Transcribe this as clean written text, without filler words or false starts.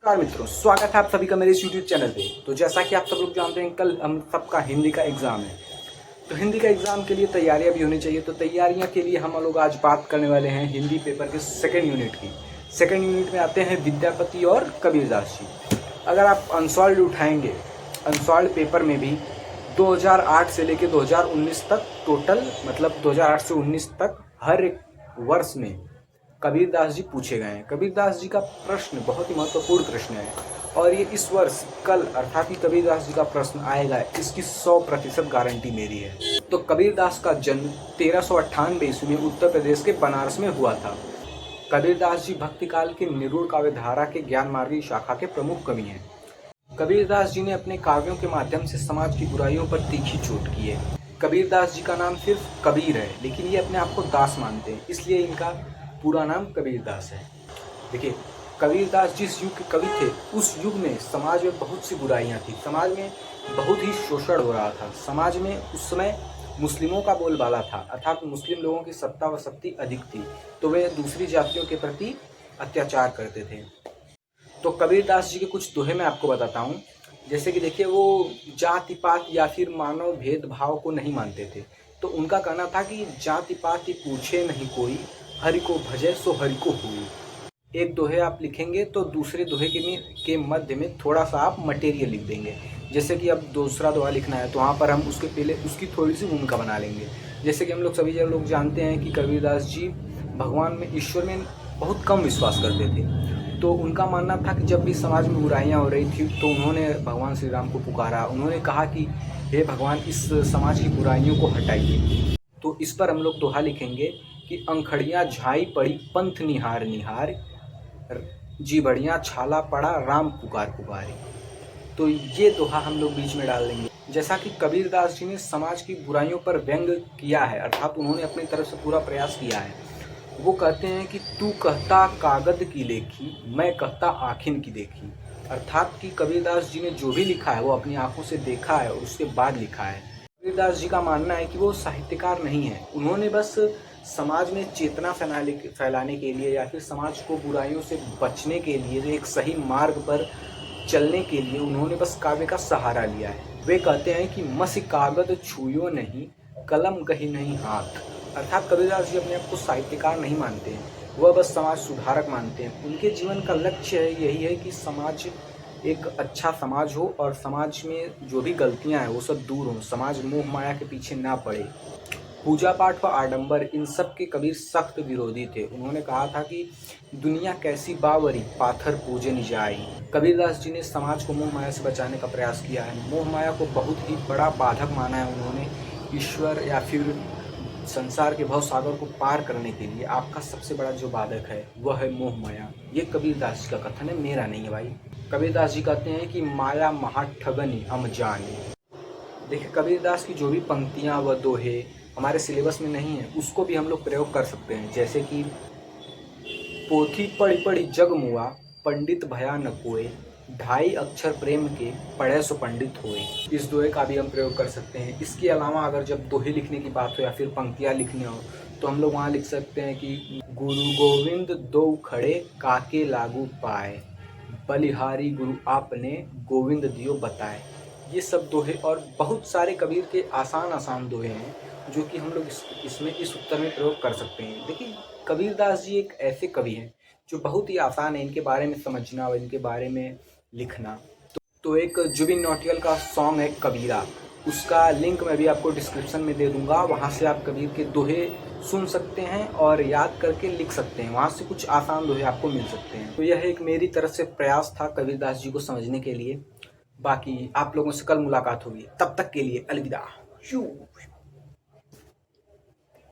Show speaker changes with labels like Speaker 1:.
Speaker 1: नमस्कार मित्रों, स्वागत है आप सभी का मेरे इस YouTube चैनल पे। तो जैसा कि आप सब लोग जानते हैं, कल हम सबका हिंदी का एग्ज़ाम है। तो हिंदी का एग्ज़ाम के लिए तैयारियां भी होनी चाहिए। तो तैयारियां के लिए हम लोग आज बात करने वाले हैं हिंदी पेपर के सेकेंड यूनिट की। सेकेंड यूनिट में आते हैं विद्यापति और कबीरदास जी। अगर आप अनसॉल्व उठाएंगे, अनसॉल्व पेपर में भी 2008 से लेकर 2019 तक टोटल, मतलब 2008 से 19 तक हर एक वर्ष में कबीरदास जी पूछे गए हैं। कबीरदास जी का प्रश्न बहुत ही महत्वपूर्ण प्रश्न है और ये इस वर्ष कल अर्थात ही कबीरदास जी का प्रश्न आएगा, इसकी 100% गारंटी मेरी है। तो कबीरदास का जन्म 1398 ईस्वी में उत्तर प्रदेश के बनारस में हुआ था। कबीरदास जी भक्ति काल के निरूढ़ काव्य धारा के ज्ञान मार्गी शाखा के प्रमुख कवि हैं। कबीरदास जी ने अपने काव्यों के माध्यम से समाज की बुराइयों पर तीखी चोट की है। कबीरदास जी का नाम सिर्फ कबीर है, लेकिन ये अपने आप को दास मानते हैं, इसलिए इनका पूरा नाम कबीरदास है। देखिए, कबीरदास जिस युग के कवि थे, उस युग में समाज में बहुत सी बुराइयां थी। समाज में बहुत ही शोषण हो रहा था। समाज में उस समय मुस्लिमों का बोलबाला था, अर्थात मुस्लिम लोगों की सत्ता व शक्ति अधिक थी, तो वे दूसरी जातियों के प्रति अत्याचार करते थे। तो कबीरदास जी के कुछ दोहे मैं आपको बताता हूँ। जैसे कि देखिए, वो जाति पात या फिर मानव भेदभाव को नहीं मानते थे। तो उनका कहना था कि जाति पात ही पूछे नहीं कोई, हरि को भजे सो हरि को हुई। एक दोहे आप लिखेंगे तो दूसरे दोहे के मध्य में थोड़ा सा आप मटेरियल लिख देंगे। जैसे कि अब दूसरा दोहा लिखना है तो वहाँ पर हम उसके पहले उसकी थोड़ी सी भूमिका बना लेंगे। जैसे कि हम लोग सभी लोग जानते हैं कि कबीरदास जी भगवान में, ईश्वर में बहुत कम विश्वास करते थे। तो उनका मानना था कि जब भी समाज में बुराइयां हो रही थी तो उन्होंने भगवान श्री राम को पुकारा। उन्होंने कहा कि हे भगवान, इस समाज की बुराइयों को हटाइए। तो इस पर हम लोग दोहा लिखेंगे कि अंखड़ियाँ झाई पड़ी पंथ निहार निहार, जी बढ़िया छाला पड़ा राम पुकार पुकारी। तो ये दोहा हम लोग बीच में डाल देंगे। जैसा कि कबीरदास जी ने समाज की बुराइयों पर व्यंग किया है, अर्थात उन्होंने अपनी तरफ से पूरा प्रयास किया है। वो कहते हैं कि तू कहता कागद की लेखी, मैं कहता आखिन की देखी। अर्थात कि कबीरदास जी ने जो भी लिखा है वो अपनी आंखों से देखा है और उसके बाद लिखा है। कबीरदास जी का मानना है कि वो साहित्यकार नहीं है। उन्होंने बस समाज में चेतना फैलाने के लिए या फिर समाज को बुराइयों से बचने के लिए, एक सही मार्ग पर चलने के लिए उन्होंने बस काव्य का सहारा लिया है। वे कहते हैं कि मसी कागद छुयो नहीं, कलम कहीं नहीं हाथ। अर्थात कबीरदास जी अपने आप को साहित्यकार नहीं मानते हैं, वह बस समाज सुधारक मानते हैं। उनके जीवन का लक्ष्य यही है कि समाज एक अच्छा समाज हो और समाज में जो भी गलतियां हैं वो सब दूर हों, समाज मोह माया के पीछे ना पड़े। पूजा पाठ व आडंबर, इन सब के कबीर सख्त विरोधी थे। उन्होंने कहा था कि दुनिया कैसी बावरी, पाथर पूजन जाई। कबीरदास जी ने समाज को मोह माया से बचाने का प्रयास किया है। मोह माया को बहुत ही बड़ा बाधक माना है उन्होंने। ईश्वर या फिर संसार के भव सागर को पार करने के लिए आपका सबसे बड़ा जो बाधक है वह है मोह माया। ये कबीरदास जी का कथन है, मेरा नहीं है भाई। कबीरदास जी कहते हैं कि माया महा ठगनी हम जाने। देखिए, कबीरदास की जो भी पंक्तियाँ व दोहे हमारे सिलेबस में नहीं है, उसको भी हम लोग प्रयोग कर सकते हैं। जैसे कि पोथी पढ़ी पढ़ी जग मुआ, पंडित भया न कोय, ढाई अक्षर प्रेम के पढ़े सो पंडित होए। इस दोहे का भी हम प्रयोग कर सकते हैं। इसके अलावा अगर जब दोहे लिखने की बात हो या फिर पंक्तियाँ लिखनी हो तो हम लोग वहाँ लिख सकते हैं कि गुरु गोविंद दो खड़े काके लागू पाए, बलिहारी गुरु आपने गोविंद दियो बताए। ये सब दोहे और बहुत सारे कबीर के आसान आसान दोहे हैं जो कि हम लोग इसमें इस उत्तर में प्रयोग कर सकते हैं। देखिए, कबीरदास जी एक ऐसे कवि हैं जो बहुत ही आसान है इनके बारे में समझना और इनके बारे में लिखना। तो एक जुबिन नौटियाल का सॉन्ग है कबीरा, उसका लिंक मैं भी आपको डिस्क्रिप्शन में दे दूंगा। वहाँ से आप कबीर के दोहे सुन सकते हैं और याद करके लिख सकते हैं। वहाँ से कुछ आसान दोहे आपको मिल सकते हैं। तो यह एक मेरी तरफ से प्रयास था कबीरदास जी को समझने के लिए। बाकी आप लोगों से कल मुलाकात होगी, तब तक के लिए अलविदा।